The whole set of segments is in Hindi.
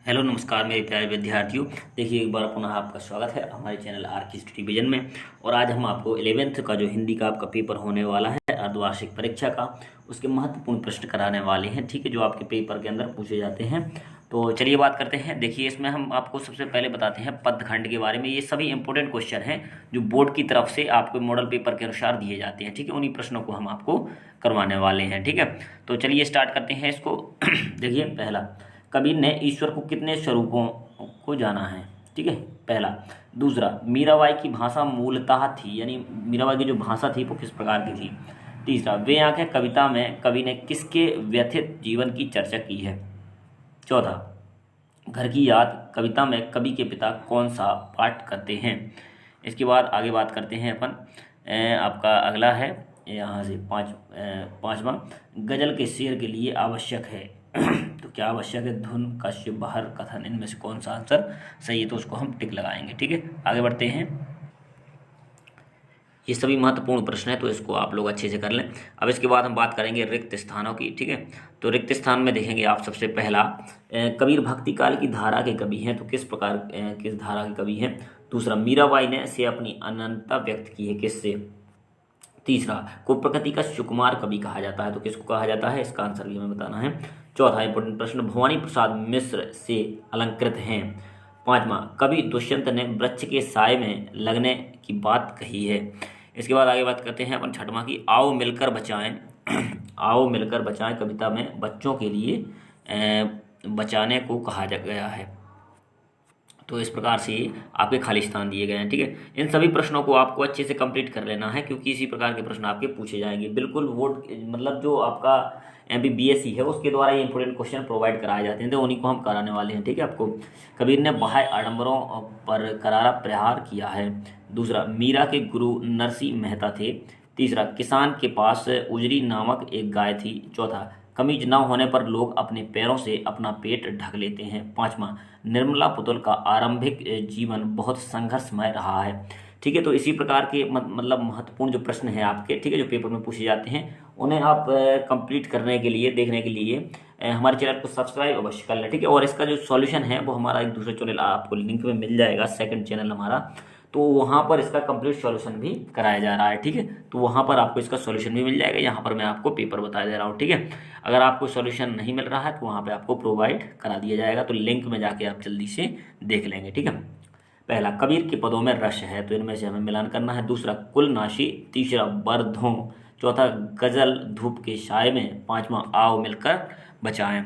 हेलो नमस्कार मेरे प्यारे विद्यार्थियों। देखिए एक बार पुनः आपका स्वागत है हमारे चैनल आर की स्टडी विजन में। और आज हम आपको 11th का जो हिंदी का आपका पेपर होने वाला है अर्धवार्षिक परीक्षा का, उसके महत्वपूर्ण प्रश्न कराने वाले हैं। ठीक है, जो आपके पेपर के अंदर पूछे जाते हैं। तो चलिए बात करते हैं। देखिए इसमें हम आपको सबसे पहले बताते हैं पदखंड के बारे में। ये सभी इंपॉर्टेंट क्वेश्चन हैं जो बोर्ड की तरफ से आपको मॉडल पेपर के अनुसार दिए जाते हैं। ठीक है, उन्हीं प्रश्नों को हम आपको करवाने वाले हैं। ठीक है, तो चलिए स्टार्ट करते हैं इसको। देखिए पहला, कबीर ने ईश्वर को कितने स्वरूपों को जाना है। ठीक है, पहला। दूसरा, मीराबाई की भाषा मूलतः थी, यानी मीराबाई की जो भाषा थी वो किस प्रकार की थी। तीसरा, वे आंखें कविता में कवि ने किसके व्यथित जीवन की चर्चा की है। चौथा, घर की याद कविता में कवि के पिता कौन सा पाठ करते हैं। इसके बाद आगे बात करते हैं अपन। आपका अगला है यहाँ से पांचवा, गजल के शेर के लिए आवश्यक है। तो क्या आवश्यक है, धुन, काश्य, बहर, कथन, इनमें से कौन सा आंसर सही है, तो उसको हम टिक लगाएंगे। ठीक है, आगे बढ़ते हैं। ये सभी महत्वपूर्ण प्रश्न है तो इसको आप लोग अच्छे से कर लें। अब इसके बाद हम बात करेंगे रिक्त स्थानों की। ठीक है, तो रिक्त स्थान में देखेंगे आप सबसे पहला, कबीर भक्ति काल की धारा के कवि हैं, तो किस प्रकार किस धारा के कवि हैं। दूसरा, मीराबाई ने से अपनी अनंतता व्यक्त की है, किससे। तीसरा, को प्रकृति का सुकुमार कवि कहा जाता है, तो किसको कहा जाता है, इसका आंसर भी हमें बताना है। चौथा इंपोर्टेंट प्रश्न, भवानी प्रसाद मिश्र से अलंकृत हैं। पांचवा, कवि दुष्यंत ने वृक्ष के साय में लगने की बात कही है। इसके बाद आगे बात करते हैं अपन छठवां की, आओ मिलकर बचाएं। आओ मिलकर बचाएं कविता में बच्चों के लिए बचाने को कहा गया है। तो इस प्रकार से आपके खाली स्थान दिए गए हैं। ठीक है, इन सभी प्रश्नों को आपको अच्छे से कंप्लीट कर लेना है, क्योंकि इसी प्रकार के प्रश्न आपके पूछे जाएंगे। बिल्कुल वोट मतलब जो आपका MBBSC है उसके द्वारा ये इंपोर्टेंट क्वेश्चन प्रोवाइड कराए जाते हैं, तो उन्हीं को हम कराने वाले हैं। ठीक है, आपको कबीर ने बाह्य आडंबरों पर करारा प्रहार किया है। दूसरा, मीरा के गुरु नरसिंह मेहता थे। तीसरा, किसान के पास उजरी नामक एक गाय थी। चौथा, कमीज न होने पर लोग अपने पैरों से अपना पेट ढक लेते हैं। पांचवा, निर्मला पुतुल का आरंभिक जीवन बहुत संघर्षमय रहा है। ठीक है, तो इसी प्रकार के मतलब महत्वपूर्ण जो प्रश्न हैं आपके, ठीक है, जो पेपर में पूछे जाते हैं, उन्हें आप कंप्लीट करने के लिए, देखने के लिए हमारे चैनल को सब्सक्राइब अवश्य कर लें। ठीक है, और इसका जो सॉल्यूशन है वो हमारा एक दूसरा चैनल आपको लिंक में मिल जाएगा, सेकंड चैनल हमारा, तो वहाँ पर इसका कंप्लीट सॉल्यूशन भी कराया जा रहा है। ठीक है, तो वहाँ पर आपको इसका सॉल्यूशन भी मिल जाएगा। यहाँ पर मैं आपको पेपर बता दे रहा हूँ। ठीक है, अगर आपको सॉल्यूशन नहीं मिल रहा है तो वहाँ पे आपको प्रोवाइड करा दिया जाएगा, तो लिंक में जाके आप जल्दी से देख लेंगे। ठीक है, पहला, कबीर के पदों में रस है, तो इनमें से हमें मिलान करना है। दूसरा, कुलनाशी। तीसरा, बरधों। चौथा, गजल धूप के साय में। पांचवा, आओ मिलकर बचाएं।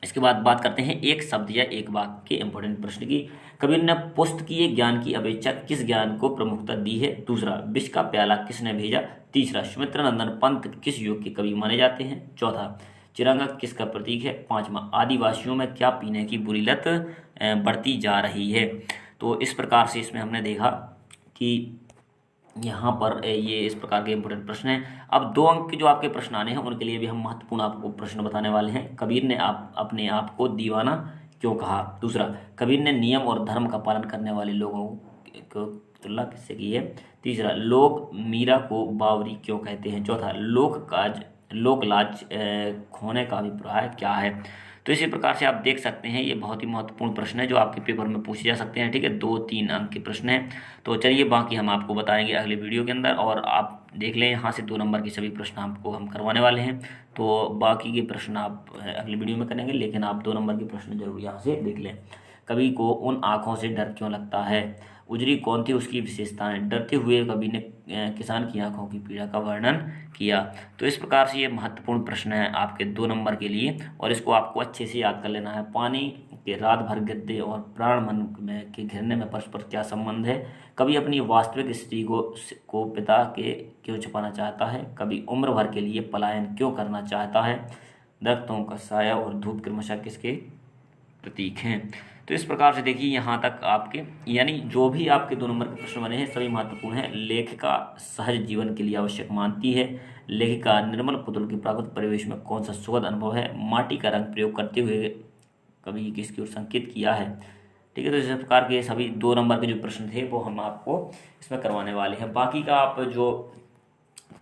इसके बाद बात करते हैं एक शब्द या एक वाक्य के इंपॉर्टेंट प्रश्न की। कबीर ने पुस्तकीय ज्ञान की अपेक्षा किस ज्ञान को प्रमुखता दी है। दूसरा, विष का प्याला किसने भेजा। तीसरा, सुमित्रानंदन पंत किस युग के कवि माने जाते हैं। चौथा, चिरंगा किसका प्रतीक है। पांचवा, आदिवासियों में क्या पीने की बुरी लत बढ़ती जा रही है। तो इस प्रकार से इसमें हमने देखा कि यहाँ पर ये इस प्रकार के इंपोर्टेंट प्रश्न हैं। अब 2 अंक के जो आपके प्रश्न आने हैं उनके लिए भी हम महत्वपूर्ण आपको प्रश्न बताने वाले हैं। कबीर ने अपने आप को दीवाना क्यों कहा। दूसरा, कबीर ने नियम और धर्म का पालन करने वाले लोगों को तुलना किससे की है। तीसरा, लोग मीरा को बावरी क्यों कहते हैं। चौथा, लोक लाज खोने का अभिप्राय क्या है। तो इसी प्रकार से आप देख सकते हैं, ये बहुत ही महत्वपूर्ण प्रश्न है जो आपके पेपर में पूछे जा सकते हैं। ठीक है, 2-3 अंक के प्रश्न हैं। तो चलिए बाकी हम आपको बताएंगे अगले वीडियो के अंदर, और आप देख लें यहाँ से 2 नंबर के सभी प्रश्न आपको हम करवाने वाले हैं। तो बाकी के प्रश्न आप अगले वीडियो में करेंगे, लेकिन आप 2 नंबर के प्रश्न जरूर यहाँ से देख लें। कवि को उन आँखों से डर क्यों लगता है। उजरी कौन थी, उसकी विशेषताएं। डरते हुए कवि ने किसान की आंखों की पीड़ा का वर्णन किया। तो इस प्रकार से ये महत्वपूर्ण प्रश्न है आपके 2 नंबर के लिए, और इसको आपको अच्छे से याद कर लेना है। पानी के रात भर गद्दे और प्राण मन में के घिरने में परस्पर क्या संबंध है। कवि अपनी वास्तविक स्थिति को पिता के क्यों छुपाना चाहता है। कवि उम्र भर के लिए पलायन क्यों करना चाहता है। दरख्तों का साया और धूप क्रमशः किसके प्रतीक हैं। तो इस प्रकार से देखिए यहाँ तक आपके, यानी जो भी आपके 2 नंबर के प्रश्न बने हैं सभी महत्वपूर्ण हैं। लेखिका सहज जीवन के लिए आवश्यक मानती है। लेखिका निर्मल पुतुल के प्राकृतिक परिवेश में कौन सा सुखद अनुभव है। माटी का रंग प्रयोग करते हुए कवि किसकी ओर संकेत किया है। ठीक है, तो इस प्रकार के सभी 2 नंबर के जो प्रश्न थे वो हम आपको इसमें करवाने वाले हैं। बाकी का आप जो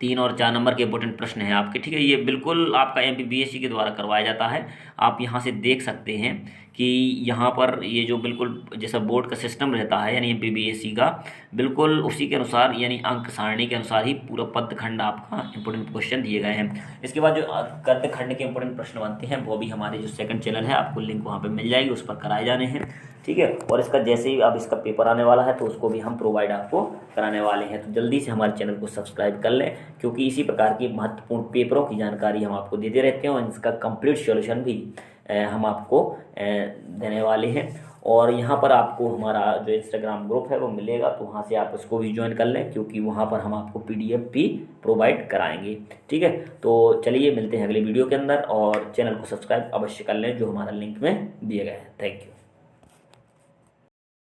3 और 4 नंबर के इंपॉर्टेंट प्रश्न हैं आपके, ठीक है, ये बिल्कुल आपका MBBSC के द्वारा करवाया जाता है। आप यहाँ से देख सकते हैं कि यहाँ पर ये जो बिल्कुल जैसा बोर्ड का सिस्टम रहता है यानी एमपीबीएससी का, बिल्कुल उसी के अनुसार यानी अंक सारणी के अनुसार ही पूरा पद खंड आपका इंपोर्टेंट क्वेश्चन दिए गए हैं। इसके बाद जो गद्य खंड के इंपोर्टेंट प्रश्न बनते हैं वो भी हमारे जो सेकंड चैनल है, आपको लिंक वहाँ पे मिल जाएगी, उस पर कराए जाने हैं, ठीक है। और इसका जैसे ही अब इसका पेपर आने वाला है तो उसको भी हम प्रोवाइड आपको कराने वाले हैं। तो जल्दी से हमारे चैनल को सब्सक्राइब कर लें, क्योंकि इसी प्रकार की महत्वपूर्ण पेपरों की जानकारी हम आपको देते रहते हैं और इसका कंप्लीट सॉल्यूशन भी हम आपको देने वाले हैं। और यहाँ पर आपको हमारा जो इंस्टाग्राम ग्रुप है वो मिलेगा, तो वहाँ से आप उसको भी ज्वाइन कर लें, क्योंकि वहाँ पर हम आपको PDF भी प्रोवाइड कराएंगे, ठीक है। तो चलिए मिलते हैं अगले वीडियो के अंदर, और चैनल को सब्सक्राइब अवश्य कर लें जो हमारा लिंक में दिया गया है। Thank you.